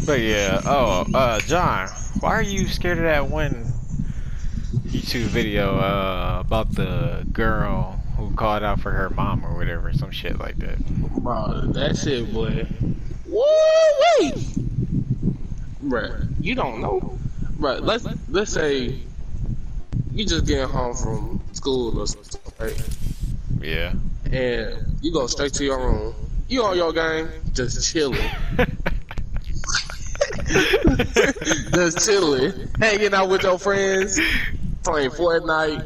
But yeah, John, why are you scared of that one YouTube video about the girl who called out for her mom or whatever, some shit like that? Bro, that shit, boy. Woo, wait, bruh, you don't know, bruh. Let's say you just getting home from school or something, right? Yeah. And you go straight to your room. You on your game, just chilling. Just chilling, hanging out with your friends, playing Fortnite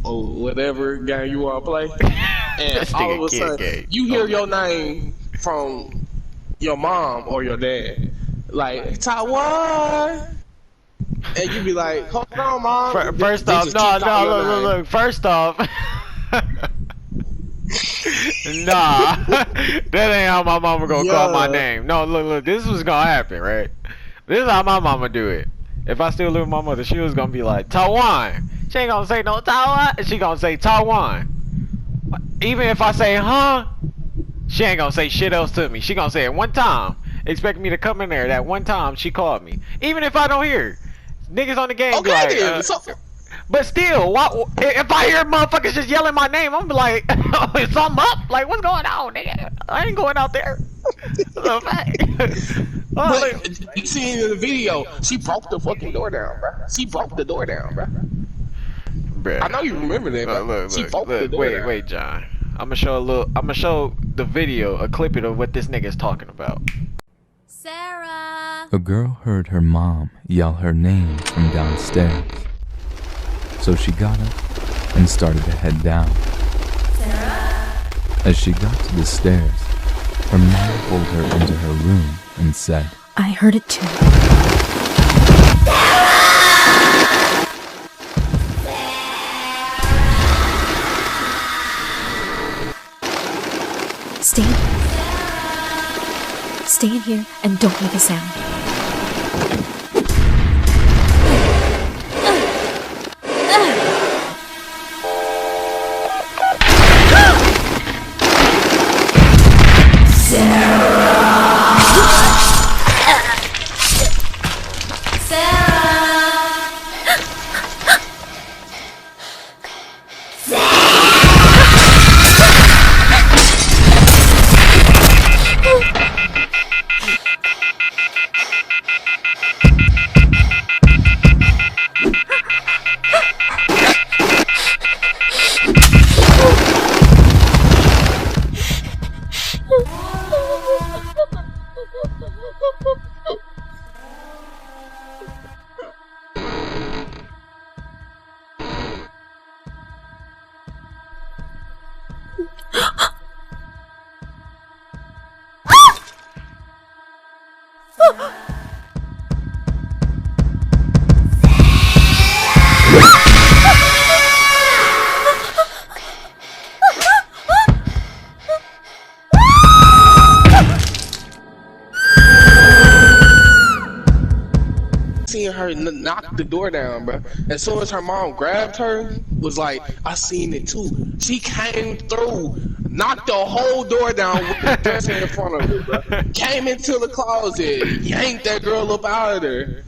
or whatever game you want to play. And all of a sudden, you hear your name from your mom or your dad, like Taiwan, and you be like, "Hold on, mom." First off, look. First off, nah, that ain't how my mama gonna call my name. No, look, this was gonna happen, right? This is how my mama do it. If I still live with my mother, she was gonna be like, Taiwan. She ain't gonna say no Taiwan. She gonna say Taiwan. Even if I say, huh, she ain't gonna say shit else to me. She gonna say it one time. Expect me to come in there. That one time she called me. Even if I don't hear. Niggas on the game okay, be like, then. but still, if I hear motherfuckers just yelling my name, I'm like, is something up? Like, what's going on, nigga? I ain't going out there. But you see in the video, she broke the fucking door down, bro. She broke the door down, bro. Bruh. I know you remember that, bro. She broke the door down. Wait, John. I'm gonna show the video, a clip of what this nigga's talking about. Sarah! A girl heard her mom yell her name from downstairs. So she got up and started to head down. Sarah? As she got to the stairs, her mom pulled her into her room and said, I heard it too. Stay in here and don't make a sound. Seeing her knock the door down, bro. As soon as her mom grabbed her, was like, I seen it too. She came through, knocked the whole door down with the dresser in front of her, bro. Came into the closet, yanked that girl up out of there.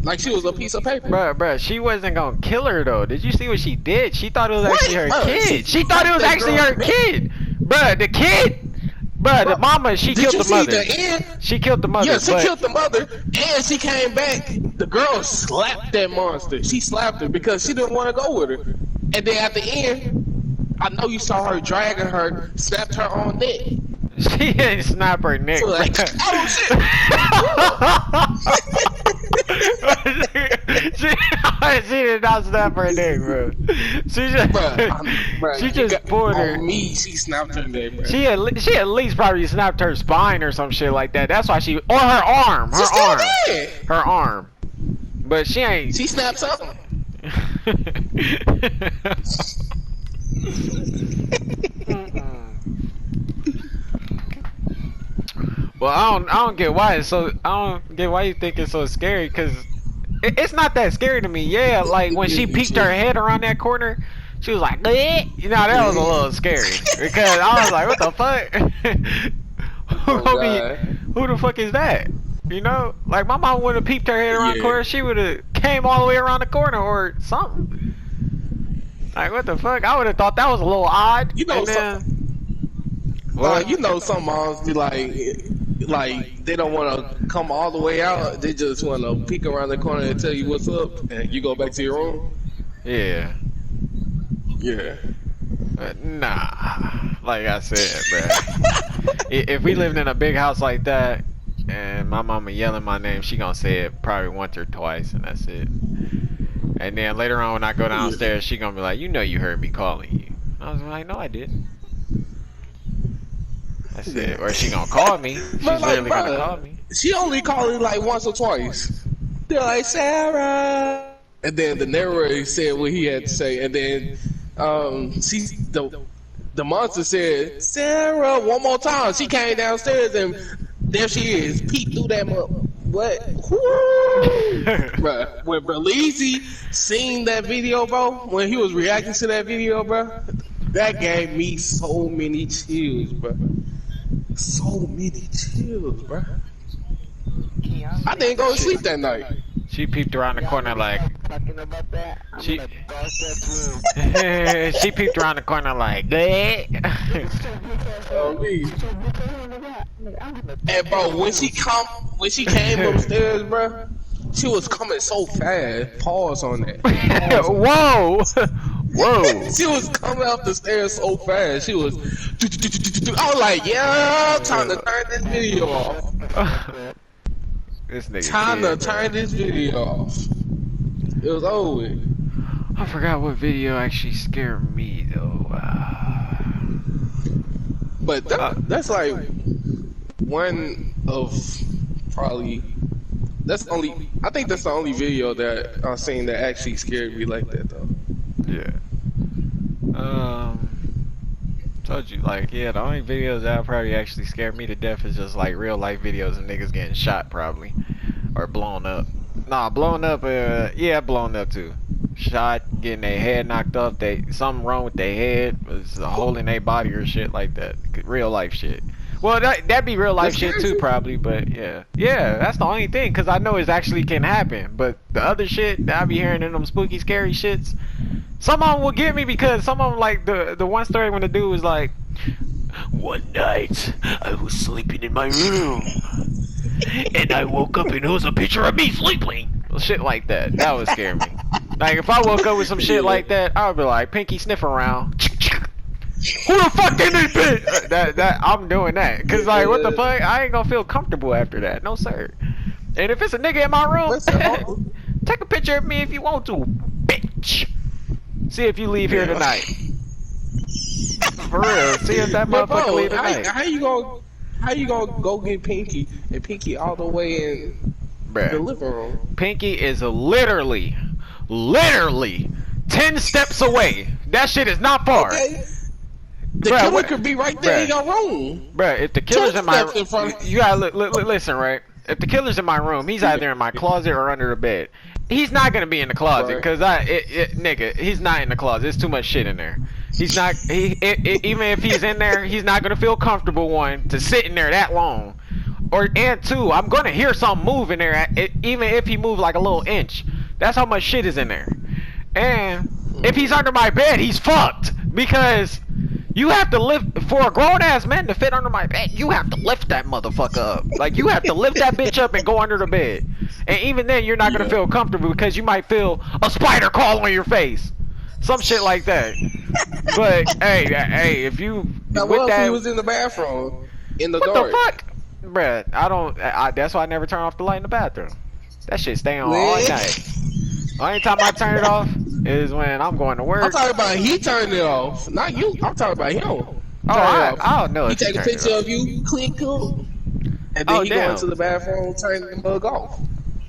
Like she was a piece of paper. Bruh, she wasn't gonna kill her though. Did you see what she did? She thought it was actually her kid. She thought it was actually her kid. Bruh, the kid. Bruh, the mama, she killed the mother. She killed the mother. Yeah, she killed the mother, and she came back. The girl slapped that monster. She slapped her because she didn't want to go with her. And then at the end, I know you saw her dragging her, snapped her on neck. She didn't snap her neck. So like, oh shit! she did not snap her neck, bro. She just, she just pulled her. On me, she snapped her neck, bro. She at least probably snapped her spine or some shit like that. That's why she, or her arm, her arm. But she ain't. She snapped something. Well, I don't get why it's so. I don't get why you think it's so scary. Cause it's not that scary to me. Yeah, like when she peeked her head around that corner, she was like, "Eh." You know, that was a little scary because I was like, "What the fuck? Who the fuck is that?" You know, like my mom would have peeped her head around the corner, she would have came all the way around the corner or something. Like what the fuck? I would have thought that was a little odd. You know, you know, some moms be like they don't want to come all the way out. They just want to peek around the corner and tell you what's up, and you go back to your room. Yeah. Yeah. Nah, like I said, man. If we lived in a big house like that, and my mama yelling my name, she gonna say it probably once or twice, and that's it. And then later on, when I go downstairs, she gonna be like, "You know, you heard me calling you." I was like, "No, I didn't." That's it. Or she gonna call me. She's literally gonna call me. She only called me like once or twice. They're like, "Sarah," and then the narrator said what he had to say, and then the monster said, "Sarah," one more time. She came downstairs and there she is. Peeked through that what? Bruh, when Berlizzi seen that video, bro, when he was reacting to that video, bro, that gave me so many chills, bro. So many chills, bro. I didn't go to sleep that night. She peeped around the corner like she peeped around the corner like And bro, when she came upstairs, bro, she was coming so fast. Pause on that. Whoa. She was coming up the stairs so fast. She was. I was like, yeah, time to turn this video off. This nigga. Time to turn this video off. It was over with. I forgot what video actually scared me though. But that's like one of probably. That's only. I think that's the only video that I've seen that actually scared me like that though. Yeah. Told you, like, yeah, the only videos that probably actually scared me to death is just like real life videos of niggas getting shot probably. Or blown up. Nah, blown up, yeah, blown up too. Shot, getting their head knocked off, something wrong with their head, was a hole in their body or shit like that. Real life shit. Well, that'd be real life shit too probably, but yeah. Yeah, that's the only thing, cause I know it actually can happen. But the other shit that I be hearing in them spooky, scary shits, some of them will get me because some of them, like the one story when the dude was like, "One night I was sleeping in my room and I woke up and it was a picture of me sleeping." Shit like that. That would scare me. Like if I woke up with some shit like that, I would be like, pinky sniff around. Who the fuck did this bitch? That I'm doing that. Cause like what the fuck? I ain't gonna feel comfortable after that. No sir. And if it's a nigga in my room, take a picture of me if you want to, bitch. See if you leave here tonight. For real. See if that motherfucker leave tonight. How you gonna go get Pinky and Pinky all the way in the living room? Pinky is literally 10 steps away. That shit is not far. Okay. The killer could be right there in your room. Bruh, if the killer's in my room, you gotta listen, right? If the killer's in my room, he's either in my closet or under the bed. He's not gonna be in the closet, cause nigga, he's not in the closet. There's too much shit in there. He's not. Even if he's in there, he's not gonna feel comfortable to sit in there that long. And two, I'm gonna hear something move in there, even if he moves like a little inch. That's how much shit is in there. And if he's under my bed, he's fucked because you have to lift for a grown ass man to fit under my bed. You have to lift that motherfucker up. Like you have to lift that bitch up and go under the bed. And even then, you're not gonna feel comfortable because you might feel a spider crawl on your face, some shit like that. But hey, if you what if he was in the bathroom in the dark? What the fuck, bruh? That's why I never turn off the light in the bathroom. That shit stay on all night. Only time I turn it off is when I'm going to work. I'm talking about he turned it off, not you. I'm talking about him. I don't know. He take a picture of you, click cool, and then he go into the bathroom, turn the mug off.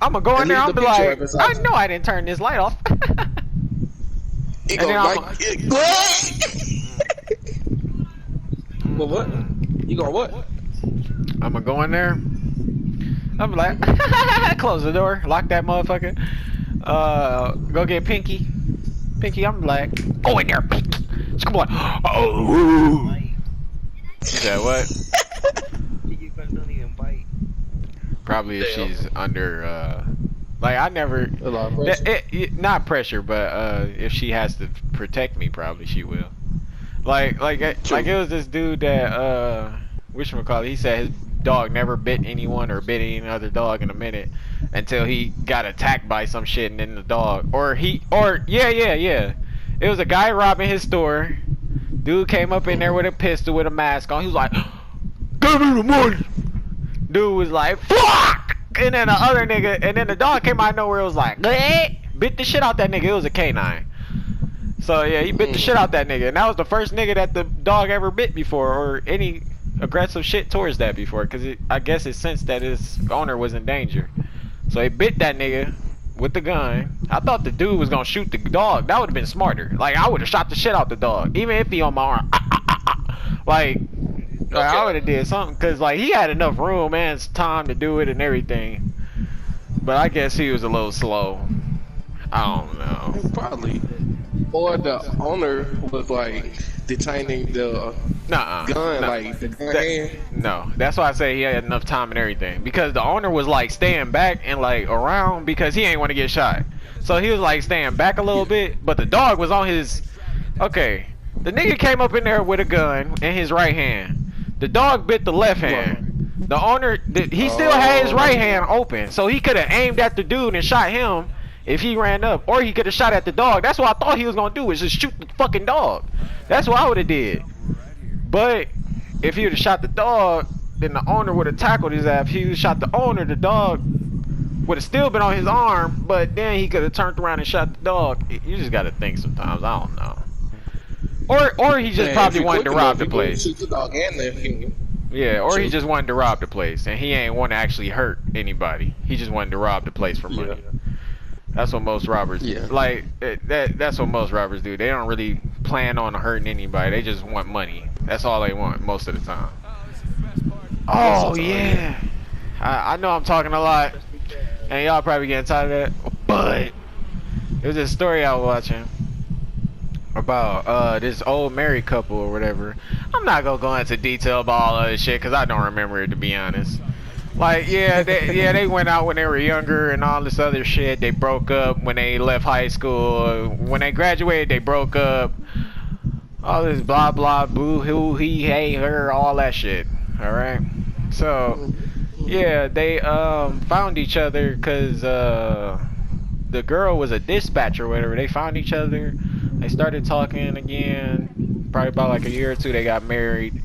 I'm gonna go in there. I'm be like, I know I didn't turn this light off. It goes like, well, what? You going what? I'm gonna go in there. I'm like, close the door, lock that motherfucker. Go get Pinky. Pinky, I'm like, go in there, Pinky. Come on. Oh. You said what? Probably if she's under, like I never, not pressure, but if she has to protect me, probably she will. Like it was this dude that, whatchamacallit, he said his dog never bit anyone or bit any other dog in a minute until he got attacked by some shit and then the dog, yeah. It was a guy robbing his store. Dude came up in there with a pistol with a mask on. He was like, give me the money. Dude was like, fuck! And then the other nigga, and then the dog came out of nowhere. It was like, bleh! Bit the shit out that nigga. It was a canine. So yeah, he bit the shit out that nigga. And that was the first nigga that the dog ever bit before, or any aggressive shit towards that before. Cause I guess it sensed that his owner was in danger. So he bit that nigga with the gun. I thought the dude was gonna shoot the dog. That would have been smarter. Like I would have shot the shit out the dog, even if he on my arm. Like I would have did something, cause like he had enough room and time to do it and everything. But I guess he was a little slow. I don't know. Probably. Or the owner was like detaining the gun, like the gun. No, that's why I say he had enough time and everything. Because the owner was like staying back and like around because he ain't want to get shot. So he was like staying back a little bit, but the dog was on his. Okay, the nigga came up in there with a gun in his right hand. The dog bit the left hand. The owner, he still had his right hand open, so he could have aimed at the dude and shot him if he ran up, or he could have shot at the dog. That's what I thought he was gonna do, was just shoot the fucking dog. That's what I would have did. But if he would have shot the dog, then the owner would have tackled his ass. If he shot the owner, the dog would have still been on his arm, but then he could have turned around and shot the dog. You just gotta think sometimes. I don't know. Or he just probably wanted to rob the place. Yeah, or he just wanted to rob the place, and he ain't want to actually hurt anybody. He just wanted to rob the place for money. Yeah. That's what most robbers do. Like that's what most robbers do. They don't really plan on hurting anybody. They just want money. That's all they want most of the time. Oh yeah, I know I'm talking a lot, and y'all probably getting tired of that. But it was this story I was watching about this old married couple or whatever. I'm not gonna go into detail about all of this shit because I don't remember it, to be honest. Like they went out when they were younger and all this other shit. They broke up when they left high school. When they graduated, they broke up. All this blah blah boo hoo he hey her, all that shit. All right. So yeah, they found each other because the girl was a dispatcher or whatever. They found each other. They started talking again. Probably about like a year or two, they got married.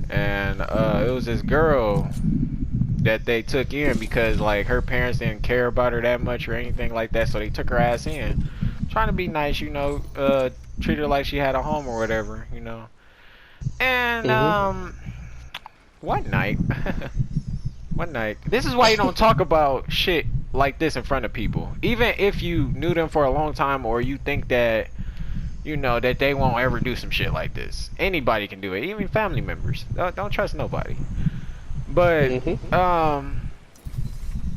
And it was this girl that they took in because like her parents didn't care about her that much or anything like that, so they took her ass in, trying to be nice, you know, treat her like she had a home or whatever, you know. And one night this is why you don't talk about shit like this in front of people, even if you knew them for a long time or you think that you know that they won't ever do some shit like this. Anybody can do it, even family members. Don't trust nobody. But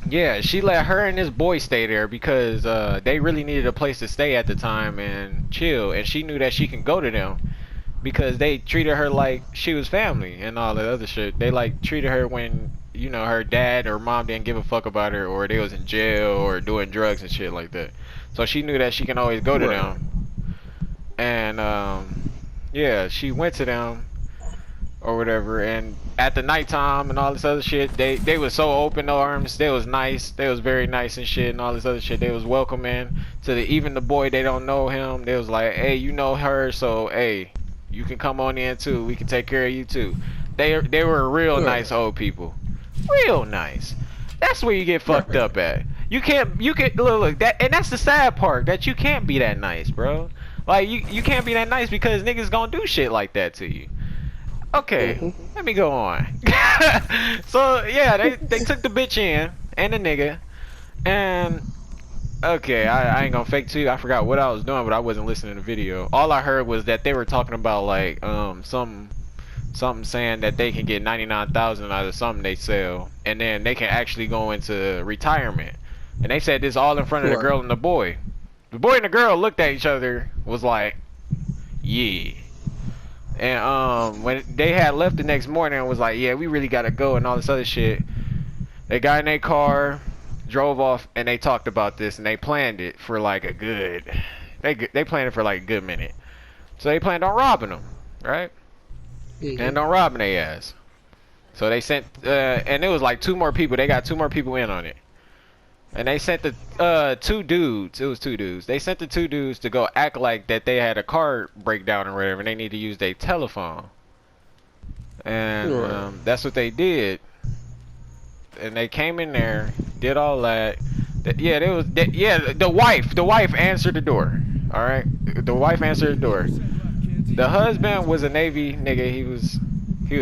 yeah, she let her and this boy stay there because they really needed a place to stay at the time and chill, and she knew that she can go to them because they treated her like she was family and all that other shit. They like treated her when, you know, her dad or mom didn't give a fuck about her, or they was in jail or doing drugs and shit like that. So she knew that she can always go to them. And yeah, she went to them or whatever, and at the nighttime and all this other shit, they was so open arms. They was nice. They was very nice and shit and all this other shit. They was welcoming to even the boy. They don't know him. They was like, hey, you know her, so hey, you can come on in too. We can take care of you too. They were real nice old people. Real nice. That's where you get fucked up at. You can look that, and that's the sad part, that you can't be that nice, bro. Like you can't be that nice because niggas gonna do shit like that to you. Okay, let me go on. So yeah, they took the bitch in and the nigga, and okay, I ain't gonna fake to you. I forgot what I was doing, but I wasn't listening to the video. All I heard was that they were talking about like some something saying that they can get 99,000 out of something they sell, and then they can actually go into retirement. And they said this all in front of the girl and the boy. The boy and the girl looked at each other, was like, yeah. And when they had left the next morning and was like, yeah, we really gotta go and all this other shit, they got in their car, drove off, and they talked about this, and they planned it for like a good, they planned it for like a good minute. So they planned on robbing them, right? And on robbing their ass. So they sent, and it was like 2 more people. They got 2 more people in on it. And they sent the 2 dudes. It was 2 dudes. They sent the 2 dudes to go act like that they had a car breakdown or whatever, and they need to use their telephone. And that's what they did. And they came in there, did all that. Yeah, the wife answered the door. All right, the wife answered the door. The husband was a Navy nigga. He was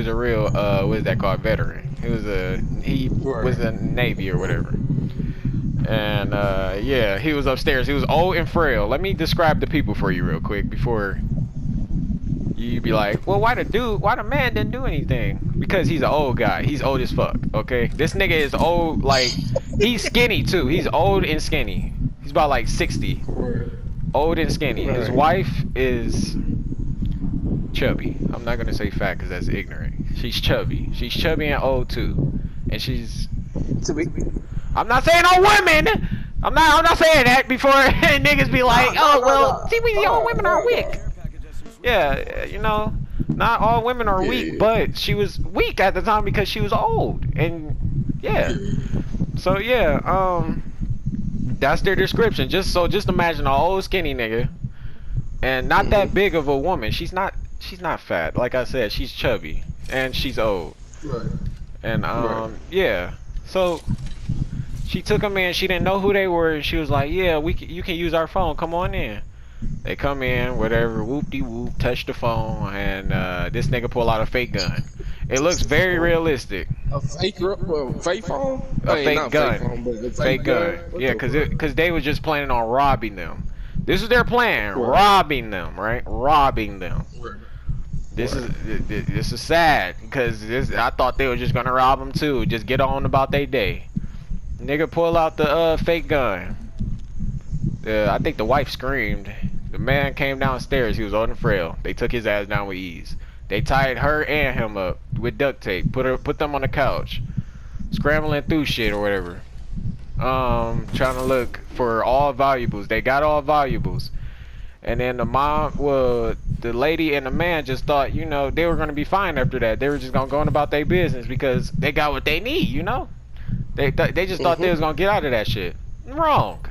a real what is that called, veteran. He was a Navy or whatever. And yeah, he was upstairs. He was old and frail. Let me describe the people for you real quick before you be like, well, why the man didn't do anything? Because he's an old guy. He's old as fuck. Okay, this nigga is old. Like, he's skinny too. He's old and skinny. He's about like 60. Old and skinny. His wife is chubby. I'm not gonna say fat because that's ignorant. She's chubby. She's chubby and old too. And she's. I'm not saying all women. I'm not saying that before niggas be like, oh well, see, we all women are weak. Yeah, you know, not all women are weak, but she was weak at the time because she was old, and yeah. So yeah, that's their description. Just imagine an old skinny nigga, and not that big of a woman. She's not fat. Like I said, she's chubby and she's old. Right. And yeah. So she took them in. She didn't know who they were. And she was like, yeah, you can use our phone. Come on in. They come in, whatever, whoop-de-whoop, touch the phone, and this nigga pull out a fake gun. It looks very realistic. A fake phone? A fake gun. Fake gun. Yeah, because they was just planning on robbing them. This is their plan, robbing them, right? Robbing them. This is sad, because I thought they were just gonna rob them too, just get on about their day. Nigga pull out the fake gun. I think the wife screamed. The man came downstairs. He was old and frail. They took his ass down with ease. They tied her and him up with duct tape. Put them on the couch, scrambling through shit or whatever. Trying to look for all valuables. They got all valuables. And then the lady and the man just thought, you know, they were gonna be fine after that. They were just gonna go on about their business because they got what they need, you know. They just thought they was gonna get out of that shit. Wrong.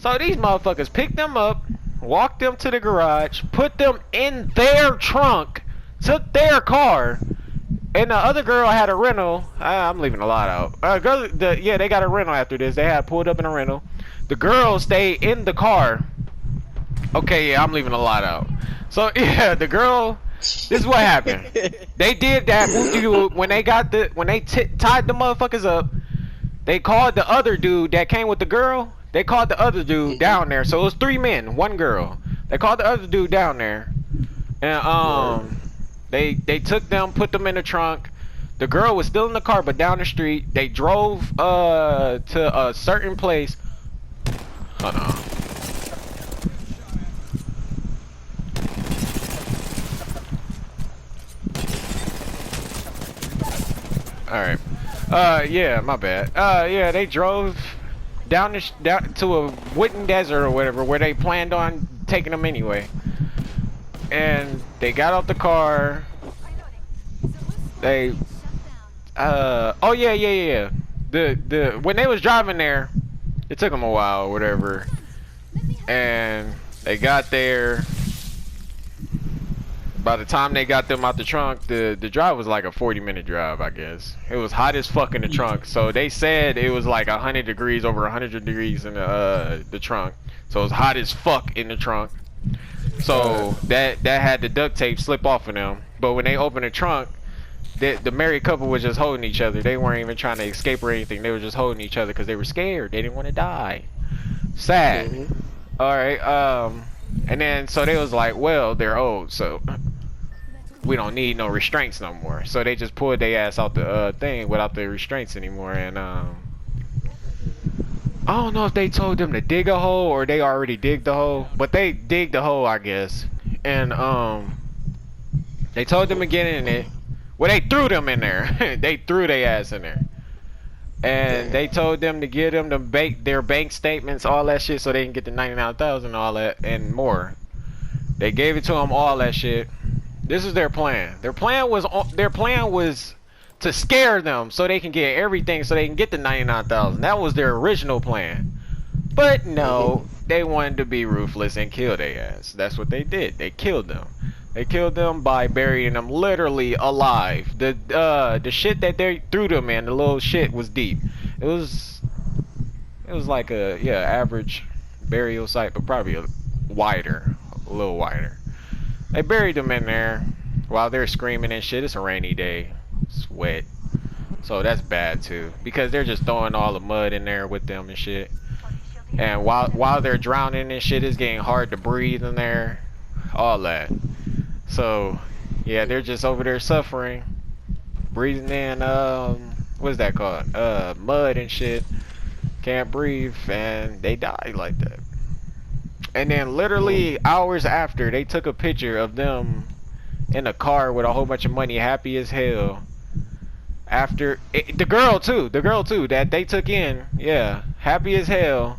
So these motherfuckers picked them up, walked them to the garage, put them in their trunk, took their car, and the other girl had a rental. I'm leaving a lot out. Yeah, they got a rental after this. They had pulled up in a rental. The girl stayed in the car. Okay, yeah, I'm leaving a lot out. So yeah, the girl. This is what happened. They did that when they tied the motherfuckers up. They called the other dude that came with the girl. They called the other dude down there. So it was 3 men, 1 girl. They called the other dude down there, and they took them, put them in the trunk. The girl was still in the car, but down the street. They drove to a certain place. Hold on. All right. Yeah, my bad. Yeah, they drove down to a wooden desert or whatever, where they planned on taking them anyway. And they got out the car. They oh yeah. When they was driving there, it took them a while or whatever. And they got there. By the time they got them out the trunk, the drive was like a 40-minute drive, I guess. It was hot as fuck in the trunk. So they said it was like 100 degrees, over 100 degrees in the trunk. So it was hot as fuck in the trunk. So that had the duct tape slip off of them. But when they opened the trunk, the married couple was just holding each other. They weren't even trying to escape or anything. They were just holding each other because they were scared. They didn't want to die. Sad. All right. And then so they was like, well, they're old, so we don't need no restraints no more. So they just pulled their ass out the thing without the restraints anymore. And I don't know if they told them to dig a hole or they already digged the hole, but they digged the hole, I guess. And they told them to get in it. Well, they threw them in there. They threw their ass in there. And they told them to get them to their bank statements, all that shit, so they can get the 99,000, all that and more. They gave it to them, all that shit. This is their plan. Their plan was to scare them so they can get everything, so they can get the 99,000. That was their original plan. But no, they wanted to be ruthless and kill their ass. That's what they did. They killed them. They killed them by burying them literally alive. The shit that they threw them in, the little shit was deep. It was like a average burial site, but probably a little wider. They buried them in there while they're screaming and shit. It's a rainy day. It's wet. So that's bad too, because they're just throwing all the mud in there with them and shit. And while they're drowning and shit, it's getting hard to breathe in there. All that. So yeah, they're just over there suffering, breathing in what's that called? Mud and shit. Can't breathe, and they died like that. And then literally hours after, they took a picture of them in a car with a whole bunch of money, happy as hell. After the girl too that they took in, yeah, happy as hell,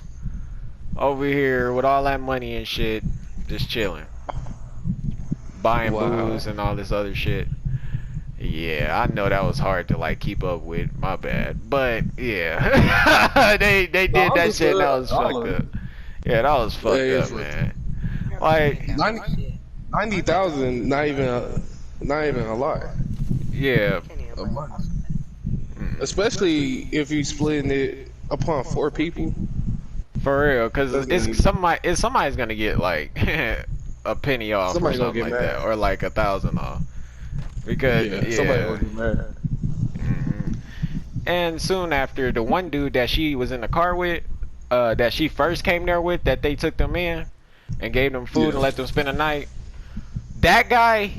over here with all that money and shit, just chilling, buying booze and all this other shit. Yeah, I know that was hard to like keep up with. My bad, but yeah, they did that shit. And that was fucked up. Yeah, that was fucked up, man. Like 90,000, not even a lot. Yeah. A month. Especially if you splitting it upon 4 people. For real, cause somebody's gonna get like a penny off or something like that, or like 1,000 off. Because somebody gonna get mad. And soon after, the one dude that she was in the car with, that she first came there with, that they took them in and gave them food and let them spend the night. That guy,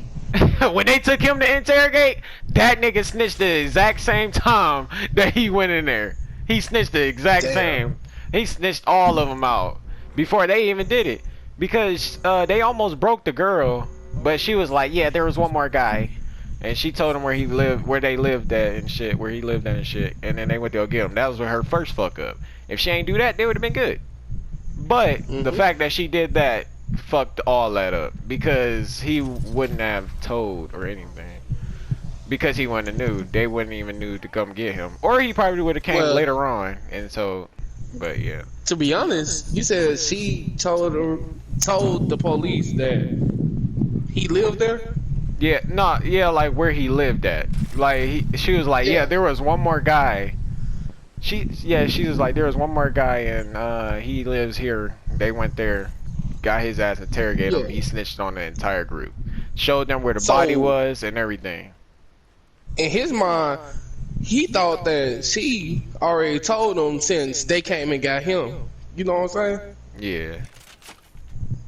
when they took him to interrogate, that nigga snitched the exact same time that he went in there. He snitched the exact same. He snitched all of them out before they even did it, because they almost broke the girl, but she was like, yeah, there was one more guy. And she told him where he lived, where they lived at and shit, where he lived at and shit. And then they went to go get him. That was her first fuck up. If she ain't do that, they would have been good. But the fact that she did that fucked all that up, because he wouldn't have told or anything. Because he wouldn't have knew. They wouldn't even knew to come get him. Or he probably would have came later on. And so, but yeah. To be honest, you said she told the police that he lived there? Yeah, no, yeah, like where he lived at. Like she was like, yeah, there was one more guy. She was like, there was one more guy and he lives here. They went there, got his ass interrogated him. He snitched on the entire group, showed them where the body was and everything. In his mind, he thought that she already told him since they came and got him. You know what I'm saying? Yeah.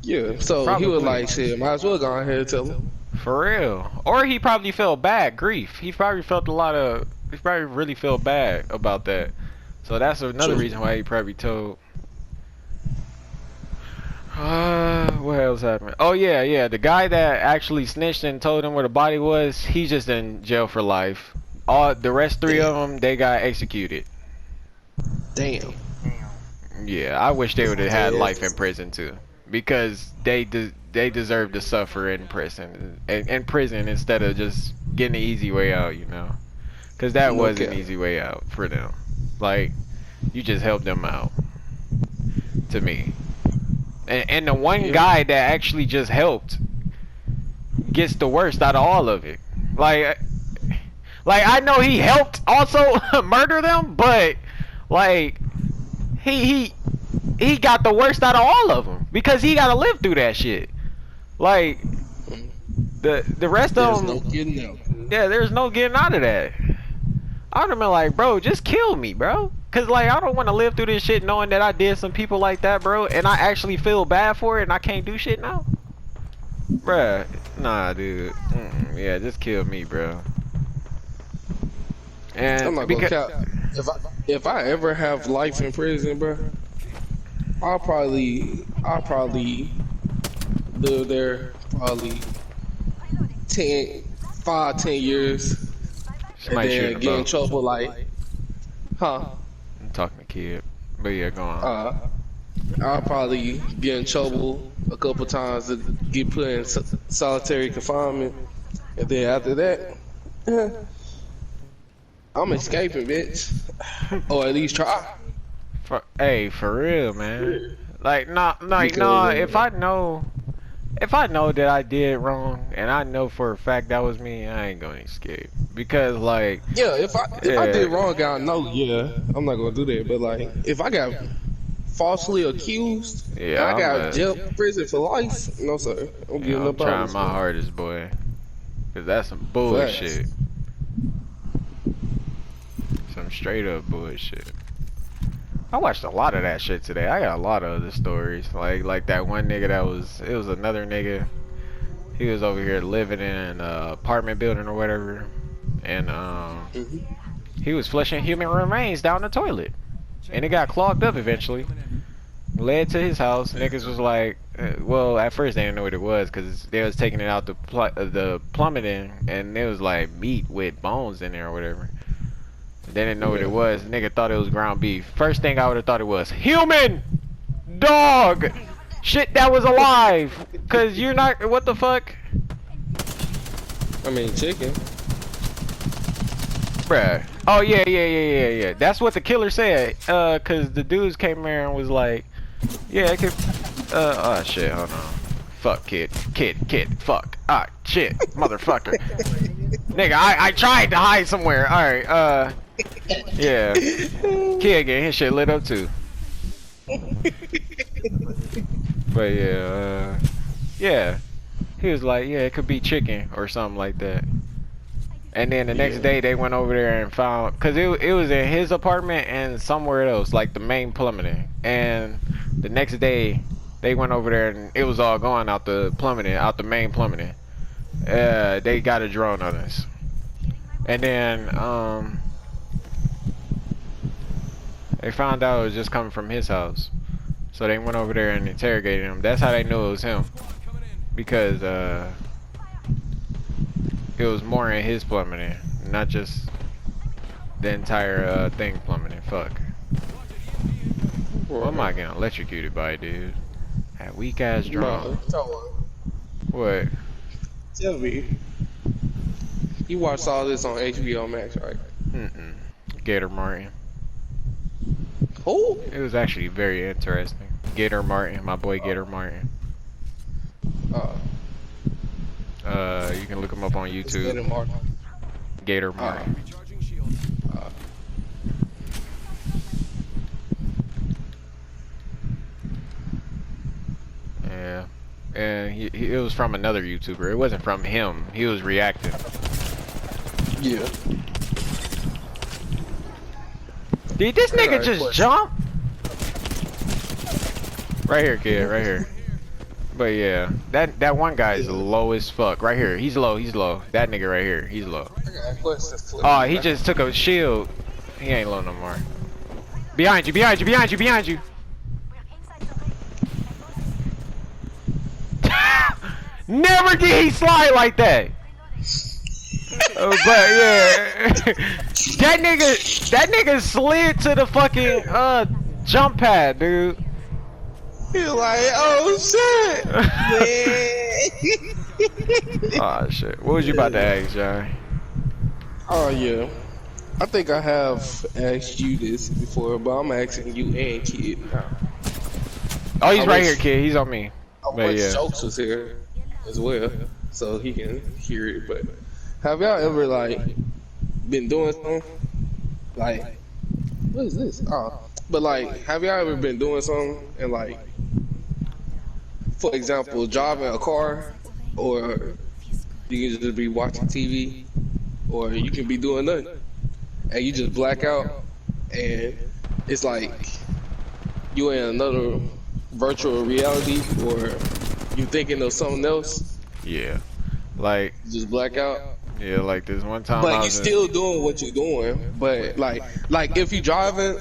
Yeah. So probably. He was like, shit, might as well go ahead and tell him. For real. Or he probably felt bad, grief. He probably really felt bad about that. So that's another reason why he probably told. What else happened? Oh yeah, the guy that actually snitched and told him where the body was, he's just in jail for life. All the rest 3 of them, they got executed. Damn. Yeah, I wish they would have had life in prison too, because they deserve to suffer in prison instead of just getting an easy way out, you know, because that was an easy way out for them. Like, you just helped them out, to me. And the one guy that actually just helped gets the worst out of all of it. Like I know he helped also murder them, but like he got the worst out of all of them, because he got to live through that shit. Like the rest of them, there's no getting out of that. I would have been like, bro, just kill me, bro. Cause like, I don't want to live through this shit knowing that I did some people like that, bro, and I actually feel bad for it and I can't do shit now. Bruh, nah, dude. Yeah, just kill me, bro. And I'm not gonna count. If I ever have life in prison, bro, I'll probably live there probably 10 years, and then get in trouble like, huh? I'm talking to kid, but yeah, go on. I'll probably get in trouble a couple times to get put in solitary confinement, and then after that, I'm escaping, bitch, or at least try. Hey, for real, man. Like, nah. If I know that I did wrong, and I know for a fact that was me, I ain't gonna escape. Because, like, yeah, if I did wrong, I know. Yeah, I'm not gonna do that. But like, if I got falsely accused, and I got jail prison for life, no sir, I'm trying my hardest, boy. Cause that's some bullshit. Some straight up bullshit. I watched a lot of that shit today. I got a lot of other stories. Like that one nigga it was another nigga. He was over here living in an apartment building or whatever. And he was flushing human remains down the toilet. And it got clogged up eventually. Led to his house. Niggas was like, well, at first they didn't know what it was because they was taking it out the plumbing, and it was like meat with bones in there or whatever. They didn't know what it was. Nigga thought it was ground beef. First thing I would have thought it was human dog shit that was alive. Cause you're not, what the fuck? I mean chicken. Bruh. Oh yeah. That's what the killer said. Cause the dudes came there and was like, yeah, it could. Oh shit, hold on. Fuck, kid, fuck. Ah, shit, motherfucker. Nigga, I tried to hide somewhere. Alright, yeah. Kid getting his shit lit up too. But yeah, he was like, yeah, it could be chicken or something like that. And then the next day they went over there and found, cause it was in his apartment and somewhere else, like the main plumbing. And the next day they went over there and it was all going out the plumbing, out the main plumbing. They got a drone on us. And then they found out it was just coming from his house. So they went over there and interrogated him. That's how they knew it was him. Because it was more in his plummeting, not just the entire thing plummeting. Fuck. What am I getting electrocuted by, dude? That weak ass drone. What? Tell me. You watched all this on HBO Max, right? Gator Martin. Who? It was actually very interesting. Gator Martin, my boy Gator Martin. You can look him up on YouTube. Gator Martin. Yeah. And it was from another YouTuber. It wasn't from him. He was reacting. Yeah. Did this nigga just jump? Right here, kid. Right here. But yeah, that one guy is low as fuck. Right here, he's low. That nigga right here, he's low. Oh, he just took a shield. He ain't low no more. Behind you. Never did he slide like that. But yeah, that nigga slid to the fucking jump pad, dude. You're like, oh shit! Oh shit! What was you about to ask, John? Oh yeah, I think I have asked you this before, but I'm asking you and Kid now. Oh, he's right here, Kid. He's on me. I wish Jokes was here as well, so he can hear it. But have y'all ever like been doing something? Like, what is this? Oh, but like, have y'all ever been doing something and like, for example, driving a car, or you can just be watching TV, or you can be doing nothing, and you just black out, and it's like you in another virtual reality, or you thinking of something else, Yeah. Like, Just blackout. yeah, like this one time I But you was still doing what you're doing. But like if you driving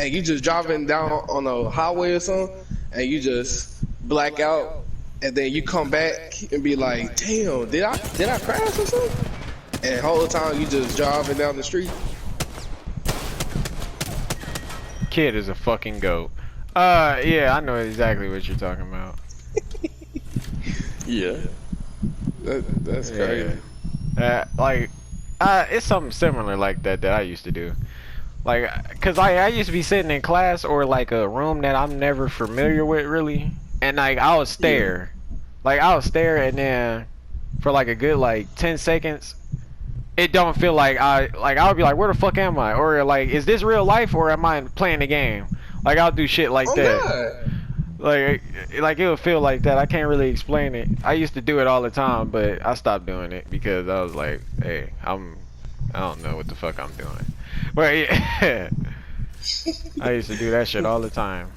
and you just driving down on a highway or something, and you just black out, and then you come back and be like, damn, did I crash or something? And the whole time you just driving down the street. Kid is a fucking goat. Yeah, I know exactly what you're talking about. Yeah. That's crazy. Like, it's something similar like that I used to do. Like, cause I used to be sitting in class or like a room that I'm never familiar with really, and like I would stare, and then for like a good like 10 seconds, it don't feel like I would be like, where the fuck am I? Or like, is this real life or am I playing the game? Like I'll do shit like that. God. Like it would feel like that. I can't really explain it. I used to do it all the time, but I stopped doing it because I was like, hey, I don't know what the fuck I'm doing. But yeah, I used to do that shit all the time.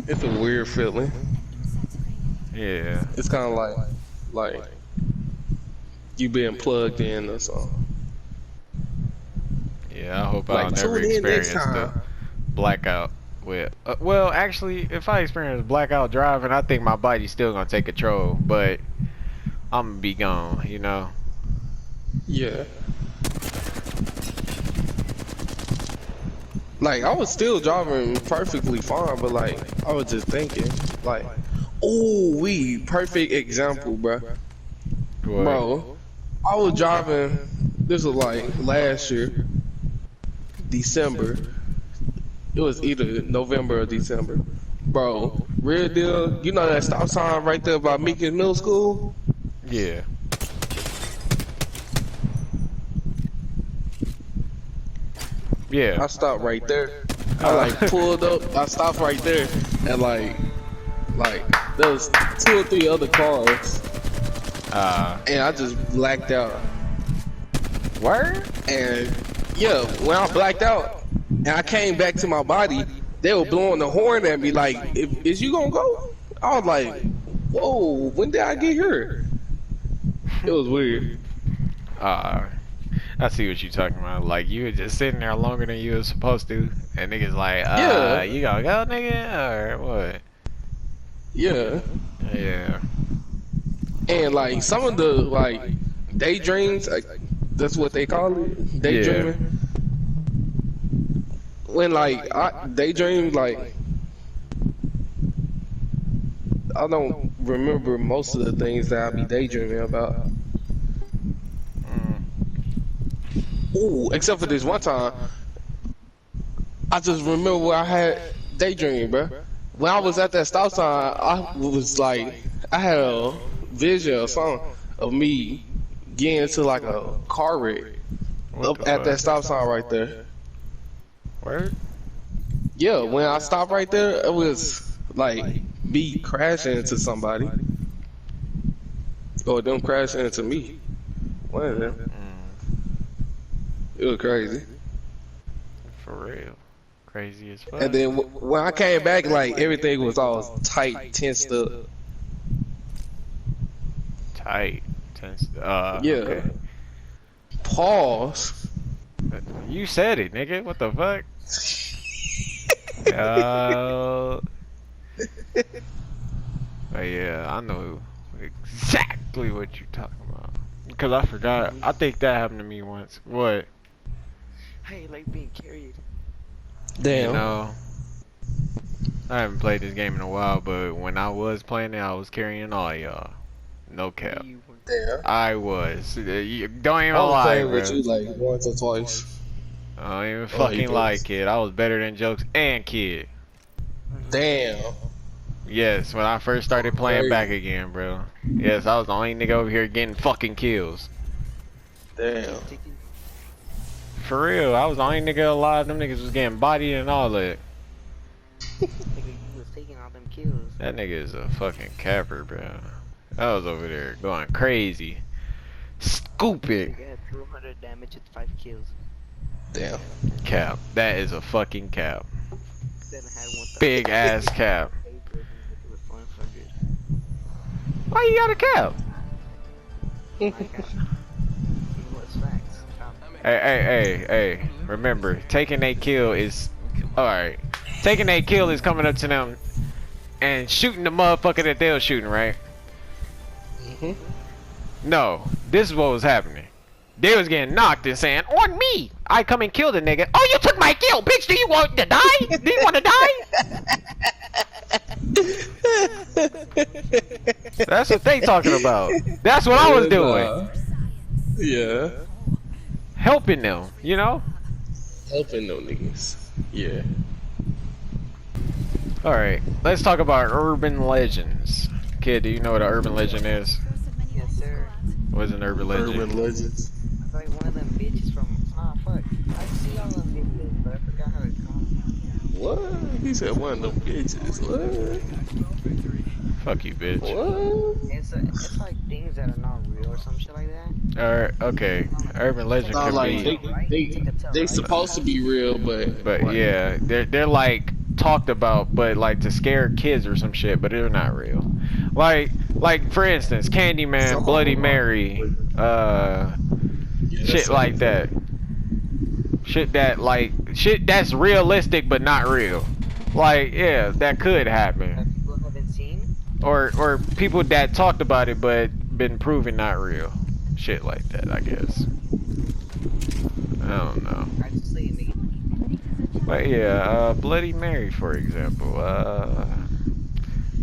It's a weird feeling. Yeah. It's kind of like you being plugged in or something. Yeah, I hope Like, I'll never tune in next experience the time. blackout with. Well, actually, if I experience blackout driving, I think my body's still gonna take control, but I'm gonna be gone, you know. Yeah. Like, I was still driving perfectly fine, but like, I was just thinking, like, ooh, perfect example, bro. What? Bro, I was driving, this was like last year, December. It was either November or December. Bro, real deal, you know that stop sign right there by Meekins Middle School? Yeah. Yeah. I stopped right there. I like pulled up, I stopped right there, and like there was 2 or 3 other cars, and I just blacked out. Word? And yeah, when I blacked out, and I came back to my body, they were blowing the horn at me like, "Is you gonna go?" I was like, "Whoa, when did I get here?" It was weird. I see what you're talking about. Like, you were just sitting there longer than you were supposed to, and niggas like, Yeah. you gonna go, nigga, or what? Yeah. Yeah. And like some of the like daydreams, like, that's what they call it, daydreaming. When like I daydream, like I don't remember most of the things that I be daydreaming about. Ooh, except for this one time, I just remember where I had daydream, bro. When I was at that stop sign, I was like, I had a vision or something of me getting into like a car wreck up at that stop sign right there. Word? Yeah, when I stopped right there, it was like me crashing into somebody, or them crashing into me. One of them. It was crazy. For real. Crazy as fuck. And then when I came back, like everything was all tight, tensed up. Tight. Tense. Yeah. Okay. Pause. You said it, nigga. What the fuck? But yeah, I know exactly what you're talking about. Because I forgot. I think that happened to me once. What? Hey, like being carried. Damn. You know, I haven't played this game in a while, but when I was playing it, I was carrying all y'all. No cap. Damn. I was. You don't even I was lie, playing bro. with you like once or twice. I don't even you fucking lie, did. kid. I was better than Jokes and Kid. Damn. Yes, when I first started playing Crazy. back again, bro. Yes, I was the only nigga over here getting fucking kills. Damn. For real, I was the only nigga alive. Them niggas was getting bodied and all that. Nigga, you was taking all them kills. That nigga is a fucking capper, bro. I was over there going crazy. Stupid. Nigga had 200 damage with 5 kills. Damn. Cap. That is a fucking cap. Then I had one. Big ass cap. It was 100. Why you got a cap? What's facts? Hey. Remember, taking a kill is alright. Taking a kill is coming up to them and shooting the motherfucker that they were shooting, right? No, this is what was happening. They was getting knocked and saying, on me! I come and kill the nigga. Oh, you took my kill, bitch! Do you want to die? Do you want to die? That's what they talking about. That's what I was doing. Yeah. Helping them, you know? Helping them niggas. Yeah. Alright, let's talk about urban legends. Kid, do you know what an urban legend is? Yes, sir. What's an urban legend? Urban legends. It's like one of them bitches from. Ah, fuck. I see all them videos, but I forgot how it's called. What? He said one of them bitches. What? Fuck you, bitch. What? It's like things that are not real or some shit like that. Alright, okay. Urban legend Not can like be, they supposed to be real, but yeah, they're like talked about, but like to scare kids or some shit, but they're not real. Like for instance, Candyman, Bloody Mary, shit like that. Shit that's realistic but not real. Like, yeah, that could happen. That people haven't seen. Or people that talked about it but been proven not real. Shit like that, I guess. I don't know. I just say it, nigga. But yeah, Bloody Mary, for example.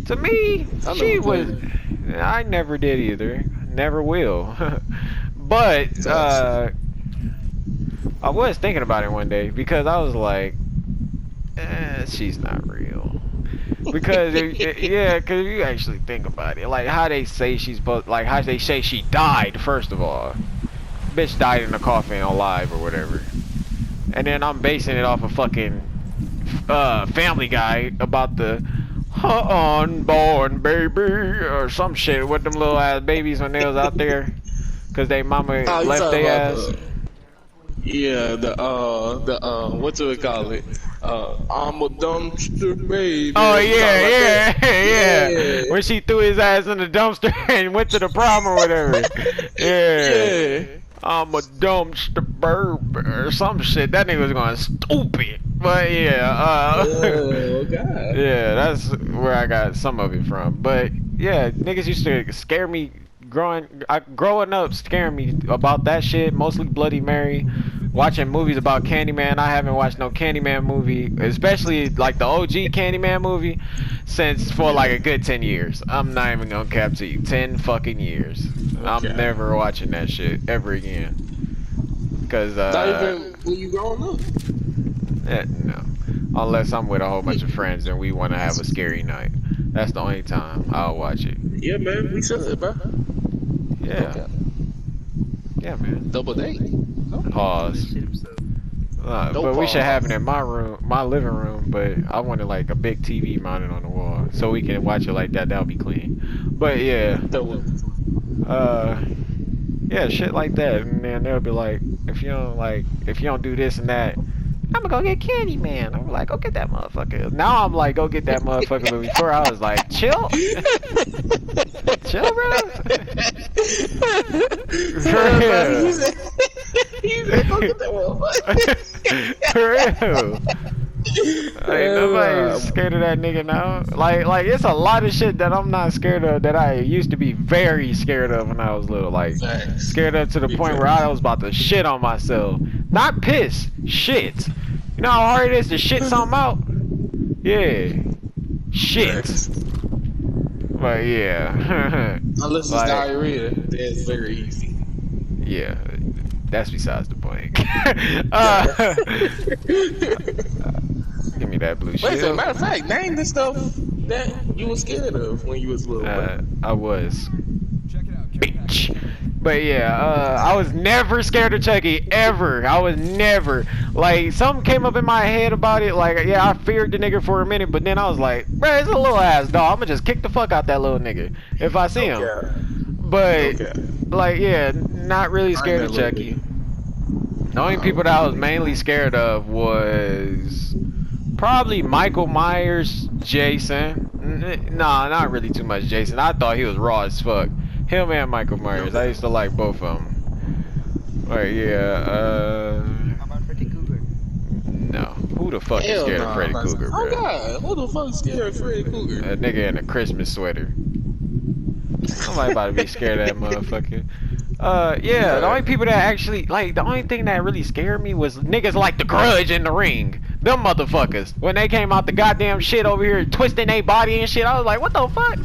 To me, she was. I never did either. Never will. But I was thinking about it one day because I was like, she's not real. Because yeah, because you actually think about it, like how they say she's supposed, like how they say she died. First of all, bitch died in a coffin alive or whatever. And then I'm basing it off of fucking Family Guy about the unborn baby or some shit with them little ass babies when they was out there because they mama left their ass. Yeah, what do we call it? I'm a dumpster baby. Oh yeah. When she threw his ass in the dumpster and went to the prom or whatever. Yeah. I'm a dumpster burb or some shit. That nigga was going stupid. But yeah, oh god. yeah, that's where I got some of it from. But yeah, niggas used to scare me growing up, scaring me about that shit. Mostly Bloody Mary. Watching movies about Candyman. I haven't watched no Candyman movie, especially like the OG Candyman movie, since for like a good 10 years. I'm not even gonna cap to you. 10 fucking years. Okay. I'm never watching that shit ever again. Cause not even when you growing up. No. Unless I'm with a whole bunch of friends and we want to have a scary night. That's the only time I'll watch it. Yeah, man. We should, bro. Yeah. Okay. Yeah, man. Double date. Pause. But we should have it in my room, my living room. But I wanted like a big TV mounted on the wall so we can watch it like that. That'll be clean. But yeah, yeah, shit like that. And then they'll be like, if you don't do this and that, I'm gonna go get Candyman. I'm like, go get that motherfucker. Now I'm like, go get that motherfucker. But before I was like, chill, chill, bro. He said, go get that motherfucker. For real. Like, nobody's scared of that nigga now. Like it's a lot of shit that I'm not scared of that I used to be very scared of when I was little. Like scared of to the point where I was about to shit on myself. Not piss, shit. You know how hard it is to shit something out? Yeah. Shit. But yeah. Unless it's diarrhea, then it's very easy. Yeah. That's besides the point. Give me that blue shit. Wait, as a matter of fact, name the stuff that you were scared of when you was little. I was. Bitch. But yeah, I was never scared of Chucky, ever. I was never. Like, something came up in my head about it. Like, yeah, I feared the nigga for a minute, but then I was like, bruh, it's a little ass dog. I'm gonna just kick the fuck out that little nigga if I see him. But, like, yeah, not really scared of Chucky. The only people that I was mainly scared of was probably Michael Myers, Jason. Nah, not really too much Jason. I thought he was raw as fuck. Him and Michael Myers. I used to like both of them. Right, yeah, How about Freddy Cougar? no. Who the fuck is scared of Freddy Cougar, bro? Oh God, who the fuck is scared of Freddy Cougar? That nigga in a Christmas sweater. Somebody about to be scared of that motherfucker. Yeah, the only people that actually, like, the only thing that really scared me was niggas like The Grudge in The Ring. Them motherfuckers. When they came out the goddamn shit over here twisting their body and shit, I was like, what the fuck?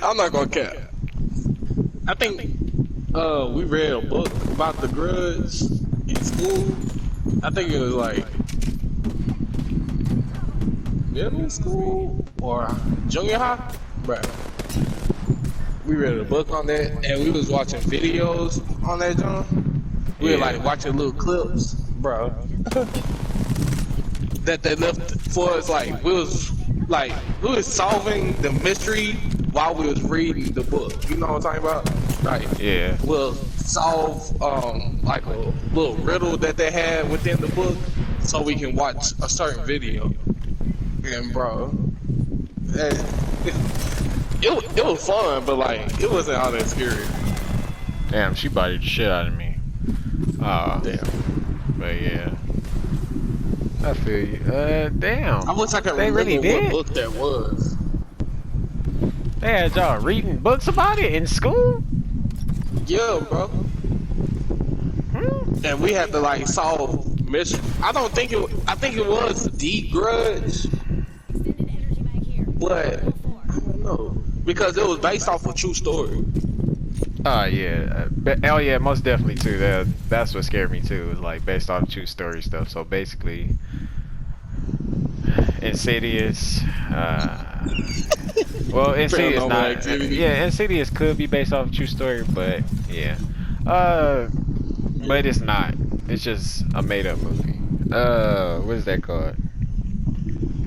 I'm not gonna cap. I think we read a book about The Grudge in school. I think it was like middle school or junior high, bruh. We read a book on that, and we was watching videos on that joint. We were like watching little clips, bro. That they left for us. Like we was solving the mystery while we was reading the book. You know what I'm talking about? Like Yeah. we'll solve like a little riddle that they had within the book, so we can watch a certain video. And bro, it was fun, but like it wasn't all that scary. Damn, she bodied the shit out of me. Oh, Damn. but yeah. I feel you. Damn. I wish I could They remember really did? what book that was. They had y'all reading books about it in school? Yeah, bro. And we had to like solve mission. I think it was The Grudge, but I don't know because it was based off a true story. Yeah. Oh yeah, most definitely too. That's what scared me too. Was like based off true story stuff. So basically, Insidious. Well, Insidious Paranormal not. Activity. Yeah, Insidious could be based off a true story, but yeah. But it's not. It's just a made-up movie. What is that called?